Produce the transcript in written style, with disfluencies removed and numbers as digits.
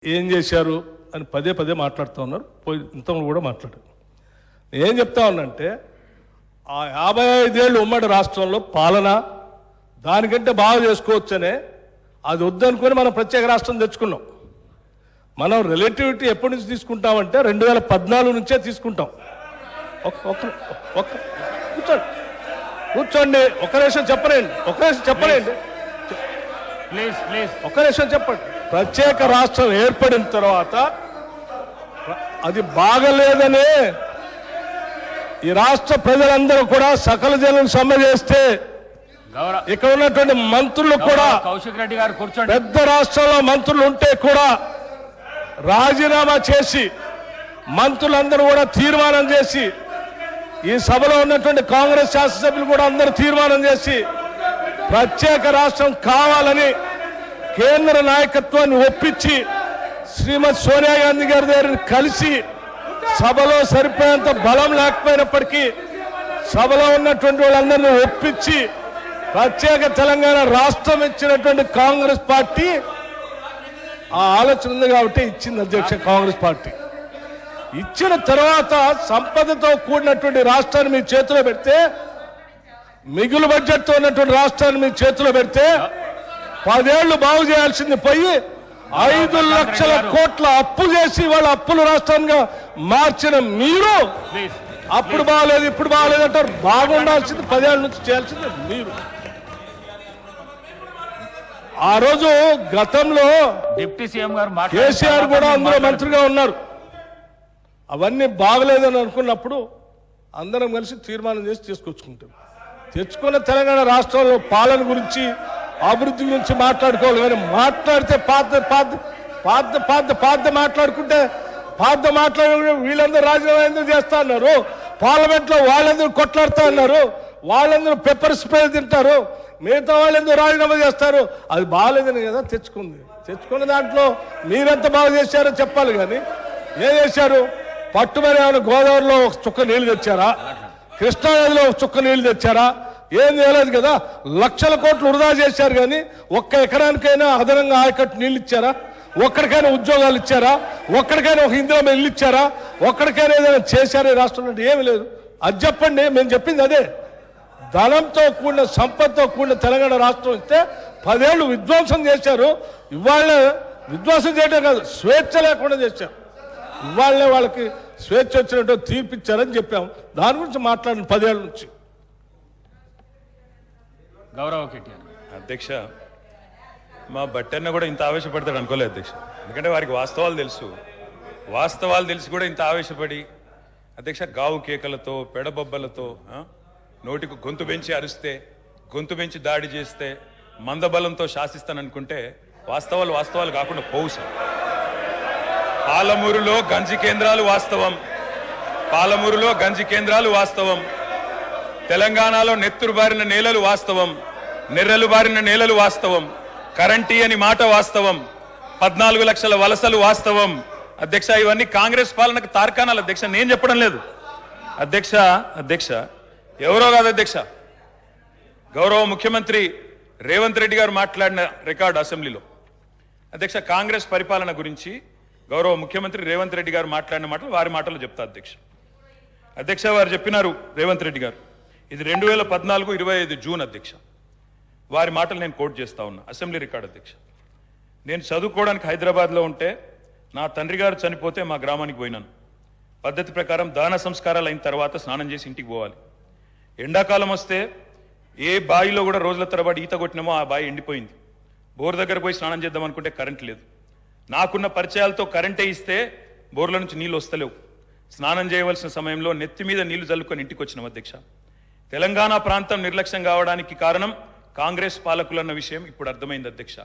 ఏం చేశారు అని పదే పదే మాట్లాడుతూ ఉన్నారు. ఇంతకుముందు కూడా మాట్లాడారు. ఏం చెప్తా ఉన్నానంటే ఆ 55 ఏళ్ళు ఉమ్మడి రాష్ట్రంలో పాలన దానికంటే బాగా చేసుకోవచ్చనే అది వద్దనుకొని మనం ప్రత్యేక రాష్ట్రం తెచ్చుకున్నాం. మనం రిలేటివిటీ ఎప్పటి నుంచి తీసుకుంటామంటే 2014 నుంచే తీసుకుంటాం. కూర్చోండి ఒక నిమిషం చెప్పలేండి, ఒక నిమిషం చెప్పండి. ప్రత్యేక రాష్ట్రం ఏర్పడిన తర్వాత అది బాగలేదనే ఈ రాష్ట్ర ప్రజలందరూ కూడా సకల జనం సమ్మె చేస్తే ఇక్కడ ఉన్నటువంటి మంత్రులు కూడా కౌశిక్ రెడ్డి గారు కూర్చోండి. పెద్ద రాష్ట్రంలో మంత్రులు ఉంటే కూడా రాజీనామా చేసి మంత్రులందరూ కూడా తీర్మానం చేసి ఈ సభలో ఉన్నటువంటి కాంగ్రెస్ శాసనసభ్యులు కూడా అందరూ తీర్మానం చేసి ప్రత్యేక రాష్ట్రం కావాలని కేంద్ర నాయకత్వాన్ని ఒప్పించి శ్రీమతి సోనియా గాంధీ గారి దగ్గర కలిసి సభలో సరిపోయేంత బలం లేకపోయినప్పటికీ సభలో ఉన్నటువంటి వాళ్ళందరినీ ఒప్పించి ప్రత్యేక తెలంగాణ రాష్ట్రం ఇచ్చినటువంటి కాంగ్రెస్ పార్టీ ఆ ఆలోచన ఉంది కాబట్టి ఇచ్చింది అధ్యక్ష. కాంగ్రెస్ పార్టీ ఇచ్చిన తర్వాత సంపదతో కూడినటువంటి రాష్ట్రాన్ని మీ చేతిలో పెడితే, మిగులు బడ్జెట్తో ఉన్నటువంటి రాష్ట్రాన్ని మీ చేతిలో పెడితే 10 ఏళ్లు బాగు చేయాల్సింది పోయి 5 లక్షల కోట్ల అప్పు చేసి వాళ్ళ అప్పులు రాష్ట్రంగా మార్చిన మీరు అప్పుడు బాగలేదు ఇప్పుడు బాగలేదు అంటారు. బాగుండాల్సింది 10 ఏళ్ల నుంచి చేయాల్సింది మీరు. ఆ రోజు గతంలో డిప్యూటీ సీఎం గారు కేసీఆర్ కూడా అందులో మంత్రిగా ఉన్నారు. అవన్నీ బాగలేదని అనుకున్నప్పుడు అందరం కలిసి తీర్మానం చేసి తీసుకొచ్చుకుంటాం. తెచ్చుకున్న తెలంగాణ రాష్ట్రంలో పాలన గురించి అభివృద్ధి గురించి మాట్లాడుకోవాలి. కానీ మాట్లాడితే పాత మాట్లాడుకుంటే మాట్లాడుకుంటే వీళ్ళందరూ రాజీనామా ఎందుకు చేస్తా అన్నారు, పార్లమెంట్ లో వాళ్ళందరూ కొట్లాడుతా అన్నారు, వాళ్ళందరూ పెప్పర్ స్ప్రే తింటారు, మిగతా వాళ్ళు ఎందుకు రాజీనామా చేస్తారు. అది బాగాలేదని కదా తెచ్చుకున్న దాంట్లో మీరెంత బాగా చేశారో చెప్పాలి. కానీ ఏం చేశారు? పట్టుమని ఏమైనా గోదావరిలో ఒక చుక్క నీళ్లు తెచ్చారా, కృష్ణానదిలో ఒక చుక్క నీళ్లు తెచ్చారా? ఏం చేయలేదు కదా. లక్షల కోట్లు వృధా చేశారు. కానీ ఒక్క ఎకరానికైనా అదనంగా ఆయకట్టు నీళ్ళు ఇచ్చారా? ఒక్కడికైనా ఉద్యోగాలు ఇచ్చారా? ఒక్కడికైనా ఒక ఇందిరా ఇల్లు ఇచ్చారా? ఒక్కడికైనా ఏదైనా చేశారా ఈ రాష్ట్రంలో? ఏమి లేదు. అది చెప్పండి. మేము చెప్పింది అదే. ధనంతో కూడిన సంపదతో కూడిన తెలంగాణ రాష్ట్రం ఇస్తే 10 ఏళ్లు విధ్వంసం చేశారు. ఇవాళ విధ్వంసం చేయడం కాదు, స్వేచ్ఛ లేకుండా చేశారు. ఇవాళనే వాళ్ళకి స్వేచ్ఛ వచ్చినట్టు తీర్పిచ్చారని చెప్పాం. దాని గురించి మాట్లాడిన 10 ఏళ్ల నుంచి. గౌరవ కేటీఆర్ అధ్యక్ష, మా బట్టన్న కూడా ఇంత ఆవేశపడతాడు అనుకోలేదు అధ్యక్ష. ఎందుకంటే వారికి వాస్తవాలు తెలిసి కూడా ఇంత ఆవేశపడి అధ్యక్ష గావు కేకలతో పెడబొబ్బలతో నోటికి గొంతు పెంచి అరిస్తే, గొంతు పెంచి దాడి చేస్తే, మందబలంతో శాసిస్తాననుకుంటే వాస్తవాలు కాకుండా పోవు సార్. పాలమూరులో గంజి కేంద్రాలు వాస్తవం, తెలంగాణలో నెత్తురు బారిన నేలలు వాస్తవం, నెర్రలు బారిన నేలలు వాస్తవం, కరెంటీ అని మాట వాస్తవం, 14 లక్షల వలసలు వాస్తవం. అధ్యక్ష, ఇవన్నీ కాంగ్రెస్ పాలనకు తార్కాణాలు అధ్యక్ష, నేను చెప్పడం లేదు అధ్యక్ష. ఎవరో కాదు అధ్యక్ష, గౌరవ ముఖ్యమంత్రి రేవంత్ రెడ్డి గారు మాట్లాడిన రికార్డు అసెంబ్లీలో అధ్యక్ష, కాంగ్రెస్ పరిపాలన గురించి గౌరవ ముఖ్యమంత్రి రేవంత్ రెడ్డి గారు మాట్లాడిన మాటలు వారి మాటలు చెప్తా అధ్యక్ష. వారు చెప్పినారు రేవంత్ రెడ్డి గారు, ఇది 2014 25 జూన్ అధ్యక్ష. వారి మాటలు నేను కోట్ చేస్తా ఉన్నా, అసెంబ్లీ రికార్డు అధ్యక్ష. నేను చదువుకోవడానికి హైదరాబాద్లో ఉంటే నా తండ్రి గారు చనిపోతే మా గ్రామానికి పోయినాను. పద్ధతి ప్రకారం దాన సంస్కారాలు అయిన తర్వాత స్నానం చేసి ఇంటికి పోవాలి. ఎండాకాలం వస్తే ఏ బావిలో కూడా రోజుల తరబడి ఈత కొట్టినామో ఆ బావి ఎండిపోయింది. బోర్ దగ్గర పోయి స్నానం చేద్దాం అనుకుంటే కరెంట్ లేదు. నాకున్న పరిచయాలతో కరెంటే ఇస్తే బోర్ల నుంచి నీళ్ళు వస్తలేవు. స్నానం చేయవలసిన సమయంలో నెత్తి మీద నీళ్లు చల్లుకొని ఇంటికి వచ్చినాం అధ్యక్ష. తెలంగాణ ప్రాంతం నిర్లక్ష్యం కావడానికి కారణం కాంగ్రెస్ పాలకులన్న విషయం ఇప్పుడు అర్థమైంది అధ్యక్ష.